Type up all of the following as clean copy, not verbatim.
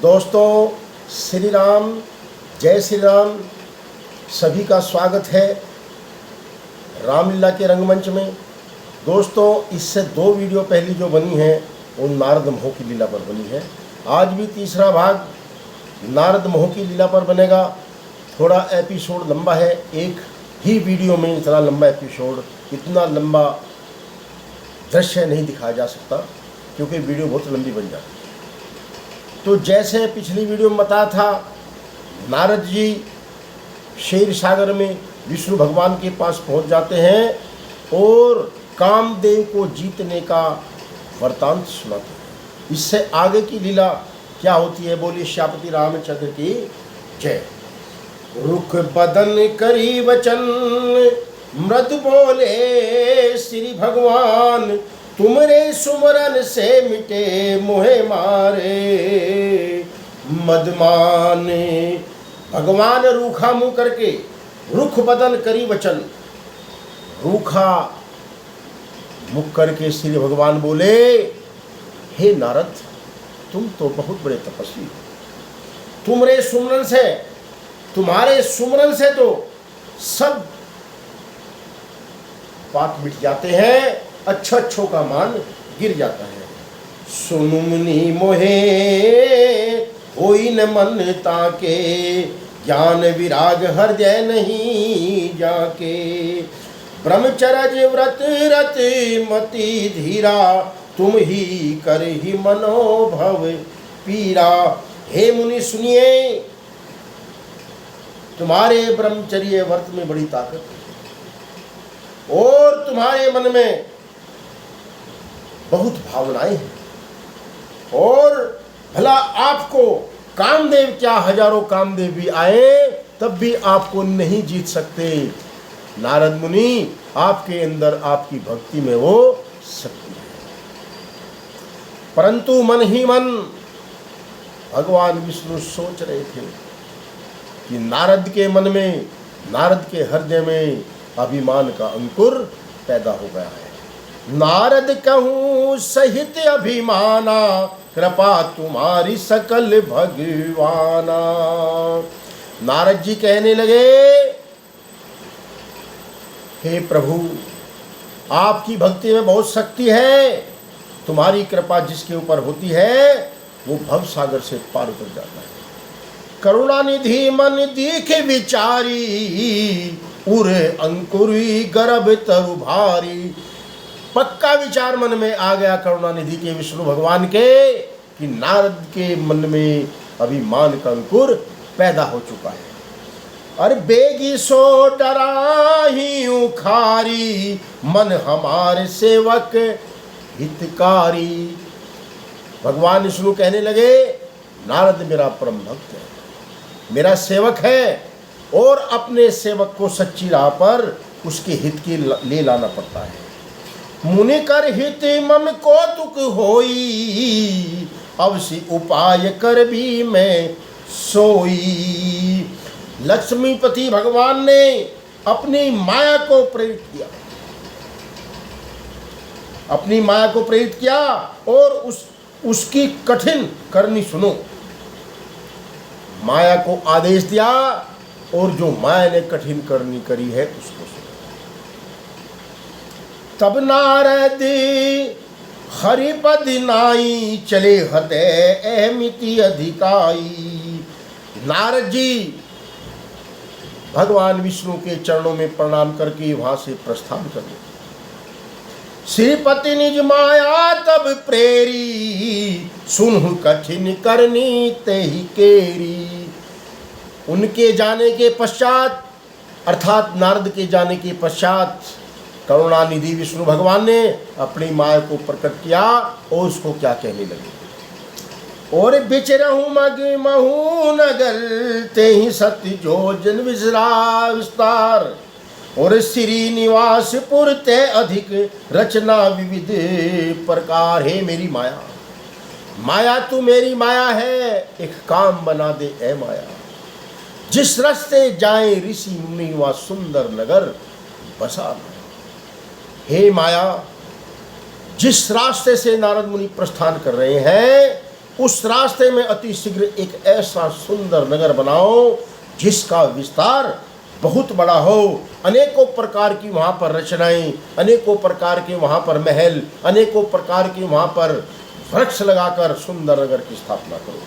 दोस्तों, श्री राम, जय श्री राम। सभी का स्वागत है रामलीला के रंगमंच में। दोस्तों, इससे 2 वीडियो पहली जो बनी है वो नारद मोह की लीला पर बनी है। आज भी तीसरा भाग नारद मोह की लीला पर बनेगा। थोड़ा एपिसोड लंबा है, एक ही वीडियो में इतना लंबा एपिसोड, इतना लंबा दृश्य नहीं दिखाया जा सकता क्योंकि वीडियो बहुत लंबी बन जाती है। तो जैसे पिछली वीडियो में बताया था, नारद जी क्षीर सागर में विष्णु भगवान के पास पहुंच जाते हैं और कामदेव को जीतने का वृतांत सुनाते हैं। इससे आगे की लीला क्या होती है, बोलिए श्यापति रामचंद्र की जय। रुख बदन करी वचन मृदु बोले श्री भगवान, तुमरे सुमरन से मिटे मोहे मारे मदमाने। भगवान रूखा मुंह करके, रुख बदन करी वचन, रूखा मुख करके श्री भगवान बोले, हे नारद, तुम तो बहुत बड़े तपस्वी हो। तुम्हारे सुमरन से तो सब पाप मिट जाते हैं, अच्छों का मान गिर जाता है। सुनु मुनि मोहे होई न मन ताके, ज्ञान विराग हृदय नहीं जाके। ब्रह्मचर्य व्रत रत मति धीरा, तुम ही कर ही मनोभव पीरा। हे मुनि सुनिए, तुम्हारे ब्रह्मचर्य व्रत में बड़ी ताकत है और तुम्हारे मन में बहुत भावनाएं हैं और भला आपको कामदेव क्या, हजारों कामदेव भी आए तब भी आपको नहीं जीत सकते। नारद मुनि, आपके अंदर आपकी भक्ति में वो शक्ति है। परंतु मन ही मन भगवान विष्णु सोच रहे थे कि नारद के मन में, नारद के हृदय में अभिमान का अंकुर पैदा हो गया है। नारद कहूँ सहित अभिमाना, कृपा तुम्हारी सकल भगवाना। नारद जी कहने लगे, हे प्रभु, आपकी भक्ति में बहुत शक्ति है। तुम्हारी कृपा जिसके ऊपर होती है वो भव सागर से पार उतर जाता है। करुणा निधि मन दीख विचारी, उर अंकुरी गर्भ तरु भारी। पक्का विचार मन में आ गया करुणा निधि के विष्णु भगवान के कि नारद के मन में अभिमान का अंकुर पैदा हो चुका है। अरे बेगी सो डरा ही उखारी, मन हमारे सेवक हितकारी। भगवान विष्णु कहने लगे, नारद मेरा परम भक्त है, मेरा सेवक है और अपने सेवक को सच्ची राह पर उसके हित के ले लाना पड़ता है। मुनि कर हित मम कौतुक होई, अवश्य उपाय कर भी मैं सोई। लक्ष्मीपति भगवान ने अपनी माया को प्रेरित किया, अपनी माया को प्रेरित किया और उसकी कठिन करनी सुनो। माया को आदेश दिया और जो माया ने कठिन करनी करी है उसको सुनो। तब नारद हरिपद नाई, चले हृदय अहमिति अधिकाई। नारद जी भगवान विष्णु के चरणों में प्रणाम करके वहां से प्रस्थान कर गए। श्रीपति निज माया तब प्रेरी, सुनहु कठिन करनी तेहि केरी। उनके जाने के पश्चात, अर्थात नारद के जाने के पश्चात, करुणानिधि विष्णु भगवान ने अपनी माया को प्रकट किया और उसको क्या कहने लगे। और बिचरहु मग महू नगर, ते ही सत्य जो जन विसरा विस्तार। और श्रीनिवास पुर ते अधिक, रचना विविध प्रकार। हे मेरी माया, माया तू मेरी माया है, एक काम बना दे ए माया। जिस रास्ते जाए ऋषि मुनि व सुंदर नगर बसा। हे माया, जिस रास्ते से नारद मुनि प्रस्थान कर रहे हैं उस रास्ते में अति शीघ्र एक ऐसा सुंदर नगर बनाओ जिसका विस्तार बहुत बड़ा हो, अनेकों प्रकार की वहाँ पर रचनाएं, अनेकों प्रकार के वहाँ पर महल, अनेकों प्रकार की वहाँ पर वृक्ष लगाकर सुंदर नगर की स्थापना करो।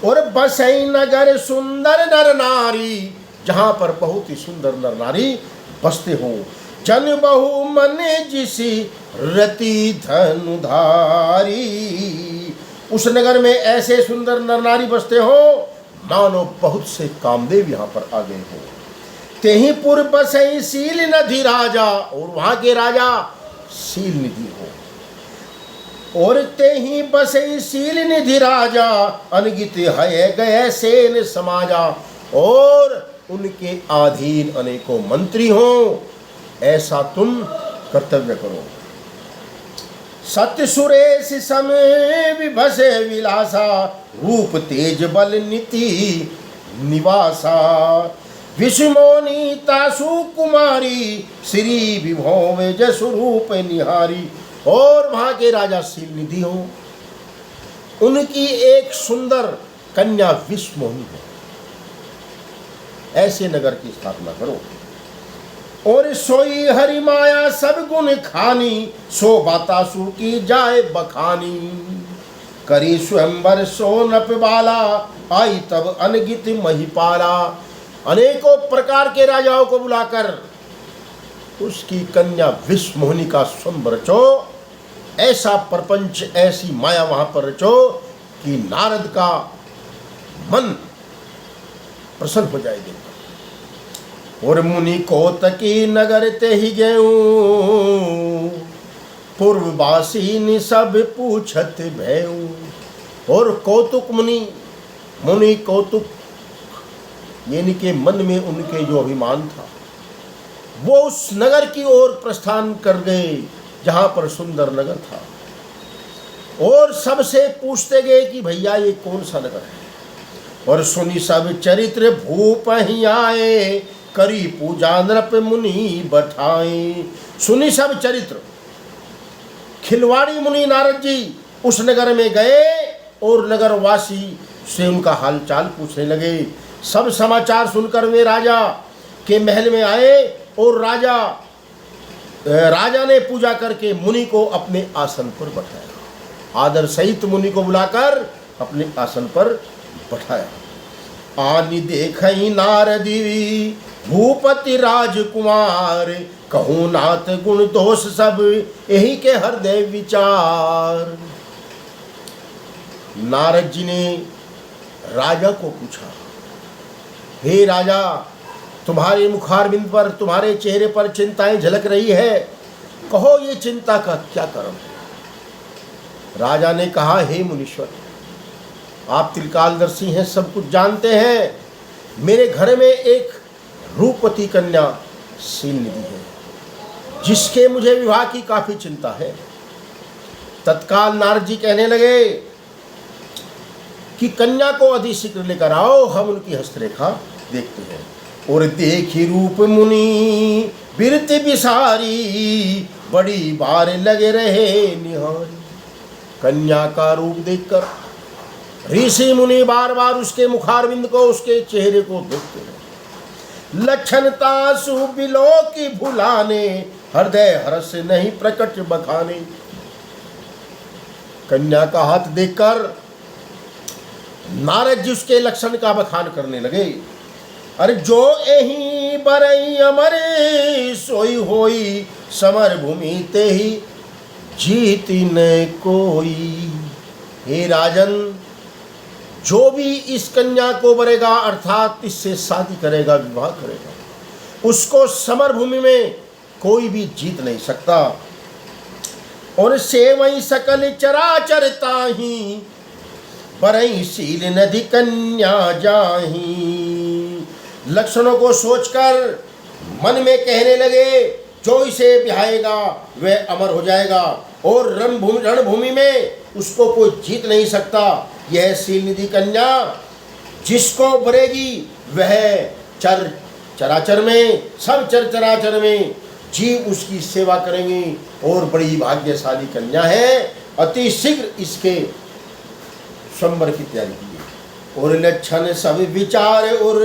और बसई नगर सुंदर नर नारी, जहाँ पर बहुत ही सुंदर नर नारी बसते हो। जन बहु मन जिसी रति धनुधारी, उस नगर में ऐसे सुंदर नर नारी बसते हो मानो बहुत से कामदेव यहाँ पर आ गए हो। तेहीपुर बसई शील निधि राजा, और वहाँ के राजा शील निधि हो। और तेही बसई शील निधि राजा, अनगित है गए सेन समाजा, और उनके अधीन अनेकों मंत्री हो। ऐसा तुम कर्तव्य करो। सत्य सुरेश समय विभसे विलासा, रूप तेज बल नीति निवासा। विषमोनी तासु कुमारी, श्री विभोव जसु रूप निहारी, और वहाँ के राजा शील निधि हो। उनकी एक सुंदर कन्या विषमोहिनी है। ऐसे नगर की स्थापना करो। और सोई हरि माया सब गुण खानी, सो बतासु की जाए बखानी। करी स्वयंवर सो नप बाला, आई तब अनगित महिपाला। अनेकों प्रकार के राजाओं को बुलाकर उसकी कन्या विषमोहिनी का स्वयंवर रचो। ऐसा प्रपंच, ऐसी माया वहां पर रचो कि नारद का मन प्रसन्न हो जाएगी। और मुनि कौतकी नगर ते ही गयऊ, पूर्ववासी सब पूछत भयऊ। और कौतुक मुनि कौतुक यानी के मन में उनके जो अभिमान था, वो उस नगर की ओर प्रस्थान कर गए जहाँ पर सुंदर नगर था। और सबसे पूछते गए कि भैया ये कौन सा नगर है। और सुनी सब चरित्र भूप ही आए, करी पूजा नृप मुनि बठाई। सुनी सब चरित्र, खिलवाड़ी मुनि नारद जी उस नगर में गए और नगरवासी से उनका हालचाल पूछने लगे। सब समाचार सुनकर वे राजा के महल में आए और राजा ने पूजा करके मुनि को अपने आसन पर बैठाया। आदर सहित मुनि को बुलाकर अपने आसन पर बैठाया। आनि देखई नारदी भूपति राजकुमार, कहूँ नाथ गुण दोष सब यही के हृदय विचार। नारद जी ने राजा को पूछा, हे राजा, तुम्हारे मुखारबिंद पर, तुम्हारे चेहरे पर चिंताएं झलक रही है, कहो ये चिंता का क्या कारण है। राजा ने कहा, हे मुनीश्वर, आप त्रिकालदर्शी हैं, सब कुछ जानते हैं। मेरे घर में एक रूपवती कन्या शील निधि है जिसके मुझे विवाह की काफी चिंता है। तत्काल नारद जी कहने लगे कि कन्या को अधिशीघ्र लेकर आओ, हम उनकी हस्तरेखा देखते हैं। और देखी रूप मुनि बिरति बिसारी, बड़ी बार लगे रहे निहारी। कन्या का रूप देखकर ऋषि मुनि बार बार उसके मुखारविंद को, उसके चेहरे को देखते हैं। लक्षणता सुबिलो की भुलाने, हृदय हर्ष नहीं प्रकट बखाने। कन्या का हाथ देखकर नारद जी उसके लक्षण का बखान करने लगे। अरे जो एही बरई अमर, सोई होई समर भूमि ते ही जीती न कोई। हे राजन, जो भी इस कन्या को बरेगा अर्थात इससे शादी करेगा, विवाह करेगा, उसको समर भूमि में कोई भी जीत नहीं सकता। और सेवई सकल चराचर ताही, बरई शील नदी कन्या जाही। लक्षणों को सोचकर मन में कहने लगे, जो इसे ब्याहेगा वह अमर हो जाएगा और रणभूमि में उसको कोई जीत नहीं सकता। यह शील निधि कन्या जिसको बरेगी वह चराचर में, सब चराचर में जीव उसकी सेवा करेंगे और बड़ी भाग्यशाली कन्या है। अति शीघ्र इसके स्वयंवर की तैयारी की। और लक्षण सब विचार और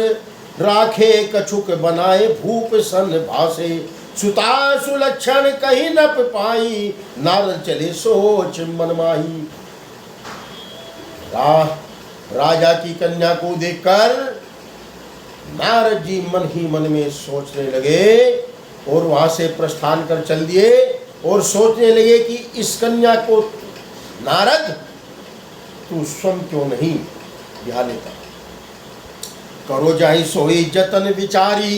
राखे कछुक बनाए भूप सन भासे सुता सुलक्षण कहीं न पाई नारद चले सोच मन माही। राजा की कन्या को देखकर नारद जी मन ही मन में सोचने लगे और वहां से प्रस्थान कर चल दिए और सोचने लगे कि इस कन्या को नारद तू स्वयं क्यों नहीं ब्याह लेता। करो जाहि सोई जतन विचारी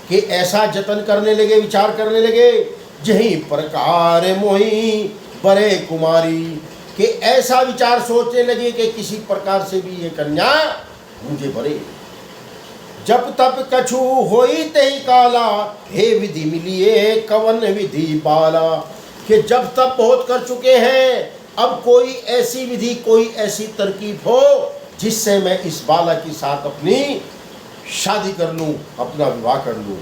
कि ऐसा जतन करने लगे, विचार करने लगे जही प्रकार मोही बरे कुमारी कि ऐसा विचार सोचने लगे कि किसी प्रकार से भी ये कन्या मुझे बरे। जब तप कछु होई तही काला हे विधि मिलिए कवन विधि बाला कि जब तप बहुत कर चुके हैं, अब कोई ऐसी विधि कोई ऐसी तरकीब हो जिससे मैं इस बाला के साथ अपनी शादी कर लूं, अपना विवाह कर लूं।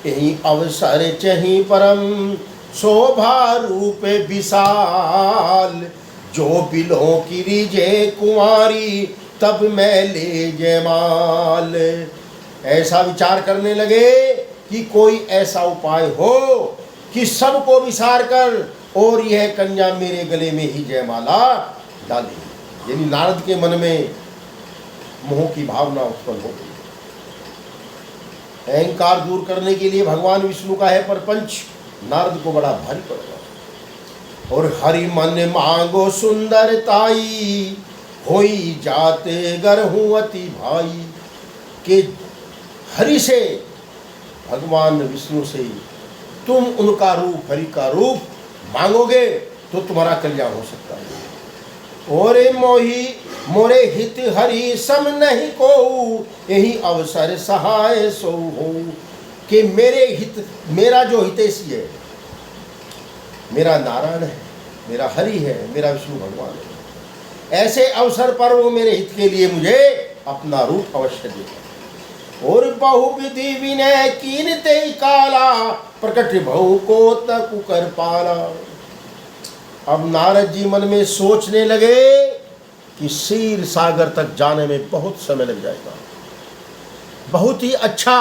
यही अवसर चही परम शोभा रूप विशाल जो बिलो की रिजे कुंवारी तब मैं ले जयमाल। ऐसा विचार करने लगे कि कोई ऐसा उपाय हो कि सबको विसार कर और यह कन्या मेरे गले में ही जयमाला डाले। यानी नारद के मन में मोह की भावना उत्पन्न हो गई। अहंकार दूर करने के लिए भगवान विष्णु का है परपंच नारद को बड़ा भारी पड़ गया। और हरि मन मांगो सुंदरताई होई जाते गर हूँ अति भाई के हरि से भगवान विष्णु से तुम उनका रूप हरि का रूप मांगोगे तो तुम्हारा कल्याण हो सकता है। और मोही मोरे हित हरि सम नहीं को यही अवसर सहाय सो हो कि मेरे हित मेरा जो हितैषी है मेरा नारायण है, मेरा हरि है, मेरा विष्णु भगवान है। ऐसे अवसर पर वो मेरे हित के लिए मुझे अपना रूप अवश्य देगा। और बहुविधि विनय कीनते काला प्रकट बहु को तक कर पाला। अब नारद जी मन में सोचने लगे कि क्षीर सागर तक जाने में बहुत समय लग जाएगा। बहुत ही अच्छा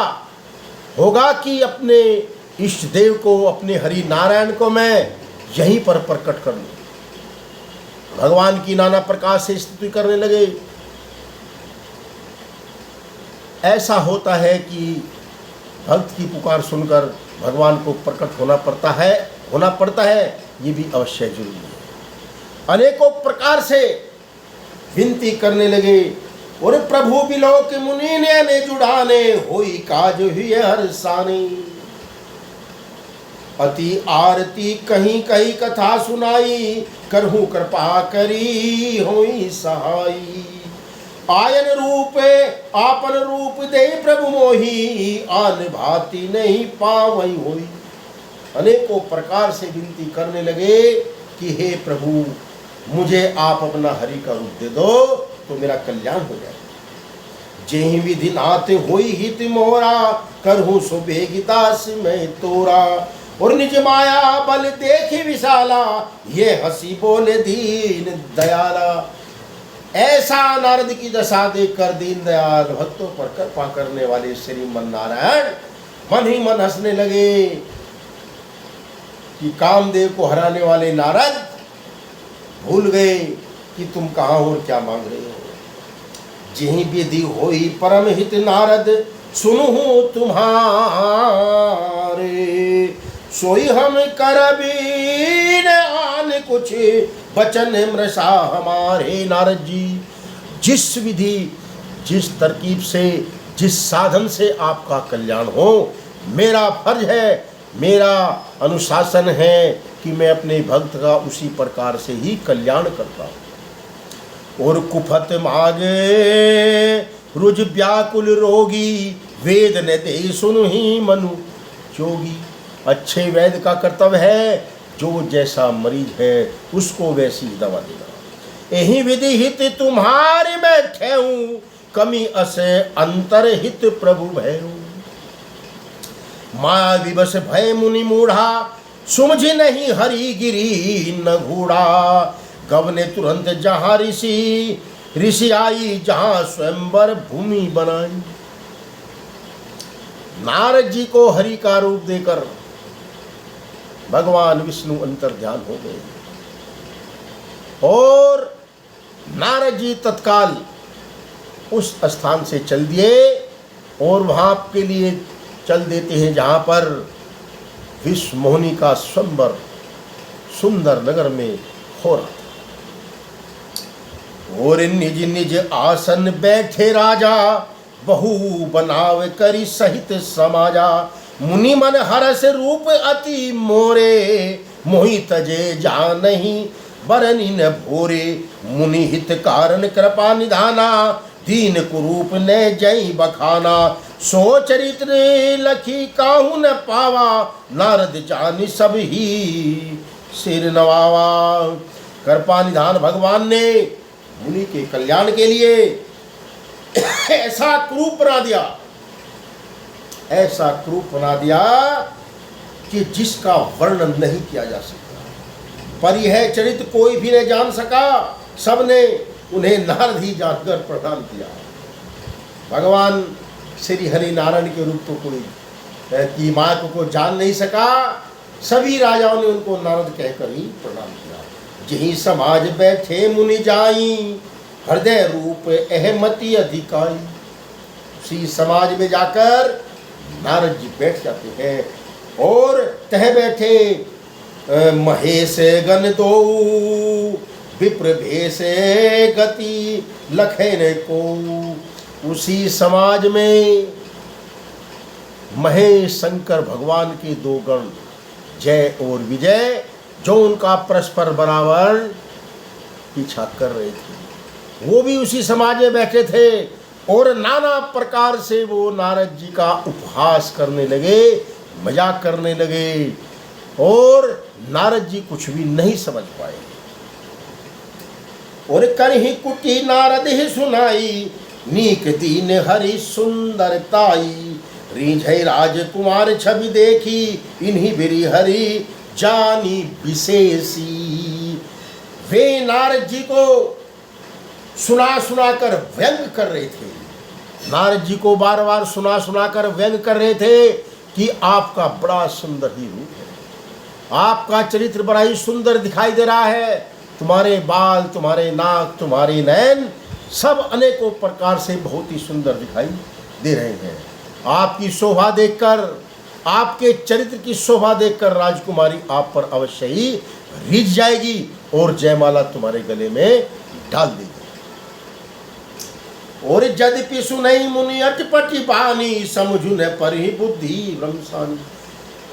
होगा कि अपने इष्ट देव को अपने हरि नारायण को मैं यहीं पर प्रकट कर लूं। भगवान की नाना प्रकार से स्तुति करने लगे। ऐसा होता है कि भक्त की पुकार सुनकर भगवान को प्रकट होना पड़ता है, ये भी अवश्य जरूरी है। अनेकों प्रकार से विनती करने लगे। और प्रभु बिलोक मुनि ने जुड़ाने होई काज हुई हर्षानी। अति आरती कहीं कहीं कथा सुनाई करहूँ कृपा करी होई सहाई। आयन रूप आपन रूप दे प्रभु मोही आन भांति नहीं पावई होई। अनेकों प्रकार से विनती करने लगे कि हे प्रभु मुझे आप अपना हरि का रूप दे दो तो मेरा कल्याण हो जाए। जेहि विधि नाथ होई हित मोरा करहूँ सुबेगिदास में तोरा। और निज माया बल देखी विशाला ये हंसी बोले दीन दयाला। ऐसा नारद की दशा देखकर दीन दयाल भक्तों पर कृपा करने वाले श्रीमन नारायण मन ही मन हंसने लगे कि कामदेव को हराने वाले नारद भूल गए कि तुम कहाँ हो और क्या मांग रहे हो। जिहि विधि होई परम हित नारद सुनहु तुम्हारे सोई हम करबीन आन कुछ बचन मृषा हमारे। नारद जी जिस विधि जिस तरकीब से जिस साधन से आपका कल्याण हो मेरा फर्ज है, मेरा अनुशासन है कि मैं अपने भक्त का उसी प्रकार से ही कल्याण करता हूँ। और कुफत मागे रुज व्याकुल रोगी वेद न दे सुनु ही मनु जोगी। अच्छे वैद्य का कर्तव्य है जो जैसा मरीज है उसको वैसी दवा देना। यही विधि हित तुम्हारे मैं ठहूं कमी असे अंतर हित प्रभु भयऊ। माया विवश भय मुनि मूढ़ा सुमझ नहीं हरि गिरी न घूढ़ा। गवने तुरंत जहाँ ऋषि ऋषि आई जहां स्वयंवर भूमि बनाई। नारद जी को हरि का रूप देकर भगवान विष्णु अंतर्ध्यान हो गए और नारद जी तत्काल उस स्थान से चल दिए और वहां के लिए चल देते हैं जहां पर विश्व मोहिनी का स्वयंवर सुंदर नगर में हो रहा था। और निज निज आसन बैठे राजा, बहु बनाव करी सहित समाजा। मुनि मन हरस रूप अति मोरे, मोहि तजे जानहि बरनि न भोरे। मुनि हित कारण कृपा निधाना, दीन कुरूप ने जय बखाना। सो चरित्र लखी काहू न पावा, नारद जानि सब ही सिर नवावा। कृपा निधान भगवान ने मुनि के कल्याण के लिए ऐसा क्रूप बना दिया, ऐसा क्रूप बना दिया कि जिसका वर्णन नहीं किया जा सकता। पर यह चरित्र कोई भी नहीं जान सका, सबने उन्हें नारद ही जानकर प्रणाम किया। भगवान श्री हरि नारायण के रूप तो कोई की मार्ग को जान नहीं सका, सभी राजाओं ने उनको नारद कहकर ही प्रणाम किया। जही समाज बैठे मुनि जाई, हृदय रूप अहमति अधिकारी। उसी समाज में जाकर नारद जी बैठ जाते हैं और तह बैठे महेश गण दो, विप्र भेष गति लखेन को। उसी समाज में महेश शंकर भगवान के दो गण जय और विजय, जो उनका परस्पर बराबर पीछा कर रहे थे, वो भी उसी समाज में बैठे थे और नाना प्रकार से वो नारद जी का उपहास करने लगे, मजाक करने लगे और नारद जी कुछ भी नहीं समझ पाए। और करहि कुटी नारद ही सुनाई, नीक दीन हरि सुंदरताई। रीझै राजकुमार छवि देखी, इन्हीं बिरी हरि जानी विशेषी। वे नारद जी को सुना सुना कर व्यंग कर रहे थे। नारद जी को बार बार सुना सुना कर व्यंग कर रहे थे कि आपका बड़ा सुंदर ही रूप है, आपका चरित्र बड़ा ही सुंदर दिखाई दे रहा है। तुम्हारे बाल, तुम्हारे नाक, तुम्हारे नयन सब अनेकों प्रकार से बहुत ही सुंदर दिखाई दे रहे हैं। आपकी शोभा देखकर, आपके चरित्र की शोभा देखकर राजकुमारी आप पर अवश्य ही रिझ जाएगी और जयमाला तुम्हारे गले में डाल देगी। और यद्यपि सुनई मुनि अटपटी बानी, समझु न परिहि बुद्धि ब्रह्मसानी।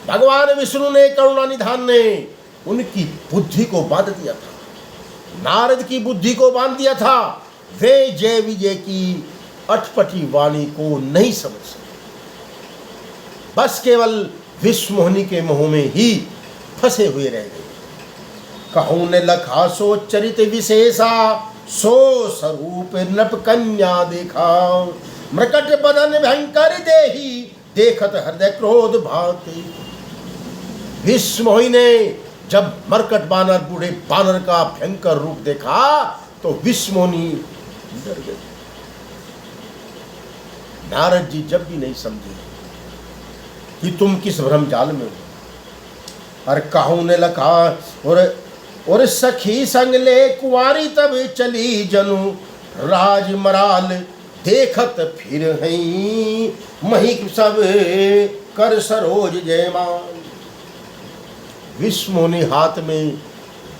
भगवान विष्णु ने, करुणा निधान ने उनकी बुद्धि को बांध दिया था, नारद की बुद्धि को बांध दिया था। वे जय विजय की अटपटी वाणी को नहीं समझ सके, बस केवल विश्व मोहिनी के मोह में ही फंसे हुए रह गए। कहूँ ने लखा सो चरित विशेषा, सो स्वरूप नृप कन्या देखा। मृकट बदन भयंकर देही, देखत हृदय क्रोध भाते। विश्व मोहिनी ने जब मरकट बानर, बूढ़े बानर का भयंकर रूप देखा तो विश्व मोहिनी डर गए। नारद जी जब भी नहीं समझे कि तुम किस भ्रम जाल में हो। और कहूँ ने लखा और सखी संग ले कुंवारी, तब चली जनु राज मराल। देखत फिर हई मही सब कर सरोज जयमाल। विश्व मोहिनी हाथ में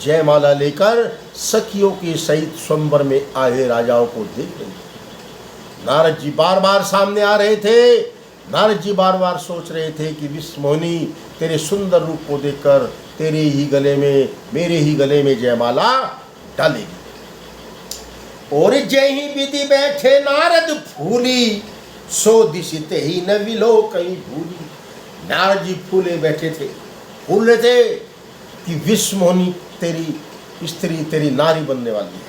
जयमाला लेकर सखियों के सहित स्वयंवर में आए राजाओं को देख रही थी। नारद जी बार बार सामने आ रहे थे। नारद जी बार बार सोच रहे थे कि विश्व मोहिनी तेरे सुंदर रूप को देखकर तेरे ही गले में, मेरे ही गले में जयमाला डालेगी। और जय ही विधि बैठे नारद फूली, सो दिशते ही न विलो कहीं भूली। नारद जी फूले बैठे थे, फूल रहे थे कि विश्व मोहिनी तेरी स्त्री, तेरी नारी बनने वाली है।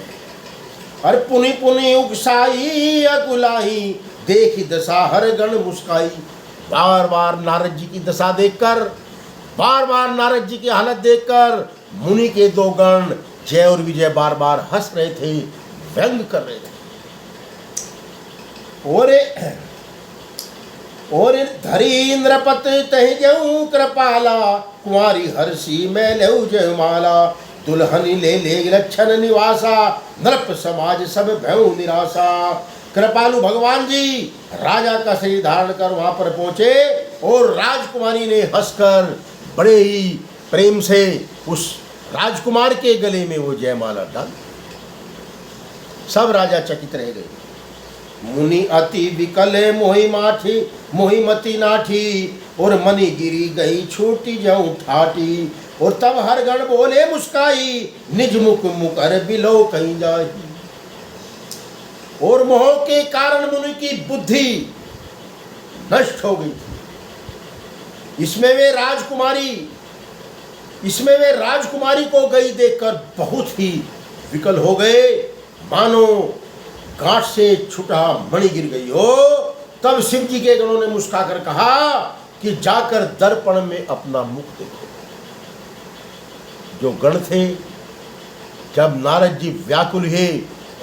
और पुनि पुनि उकसाई अकुलाई, देखी दशा हर गण मुस्काई। बार बार नारद जी की दशा देखकर, बार बार नारद जी की हालत देखकर मुनि के दो गण जय और विजय बार बार हंस रहे थे, व्यंग कर रहे थे। और धरीन्द्रपत तह जऊ कृपाला, कुंवारी हर्षी मैं लऊ जयमाला, दुल्हन ले ले लक्षण निवासा, नृप समाज सब भयऊ निराशा। कृपालु भगवान जी राजा का शरीर धारण कर वहां पर पहुंचे और राजकुमारी ने हंसकर बड़े ही प्रेम से उस राजकुमार के गले में वो जयमाला डाल। सब राजा चकित रह गए। मुनि अति विकल मोहिमती नाठी, और मनी गिरी गई छूटी जाऊं ठाटी, और तब हर गण बोले मुस्काई, निज मुख मुकर बिलो कहीं जाई। और मोह के कारण मुनि की बुद्धि नष्ट हो गई थी। इसमें वे राजकुमारी को गई देखकर बहुत ही विकल हो गए, मानो गांठ से छुटा मणि गिर गई हो। तब शिव जी के गणों ने मुस्कुराकर कहा कि जाकर दर्पण में अपना मुख देखो। जो गण थे, जब नारद जी व्याकुल हुए,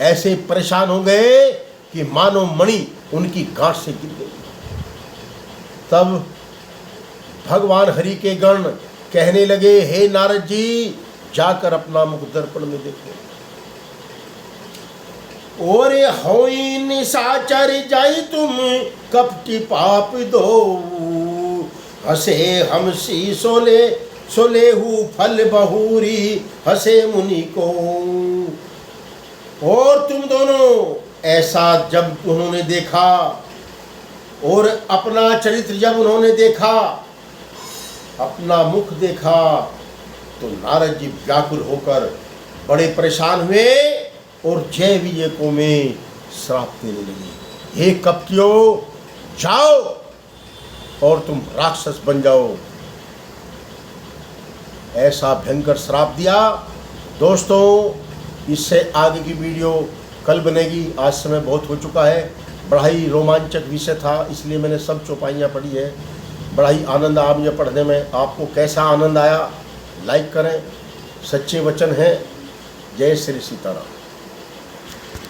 ऐसे परेशान हो गए कि मानो मणि उनकी गांठ से गिर गई। तब भगवान हरि के गण कहने लगे, हे नारद जी, जाकर अपना मुख दर्पण में देखो। और होई निशाचर जाई तुम कपटी पाप दो, हसे हमसी सोलेहू फल बहुरी, हसे मुनि को। और तुम दोनों ऐसा जब उन्होंने देखा और अपना चरित्र जब उन्होंने देखा, अपना मुख देखा, तो नारद जी व्याकुल होकर बड़े परेशान हुए और जय विजय को में श्राप देने लगे। हे कपटियों, जाओ और तुम राक्षस बन जाओ। ऐसा भयंकर श्राप दिया। दोस्तों, इससे आगे की वीडियो कल बनेगी। आज समय बहुत हो चुका है। बड़ा ही रोमांचक विषय था, इसलिए मैंने सब चौपाइयाँ पढ़ी है। बड़ा ही आनंद आया मुझे पढ़ने में। आपको कैसा आनंद आया, लाइक करें। सच्चे वचन है। जय श्री सीताराम।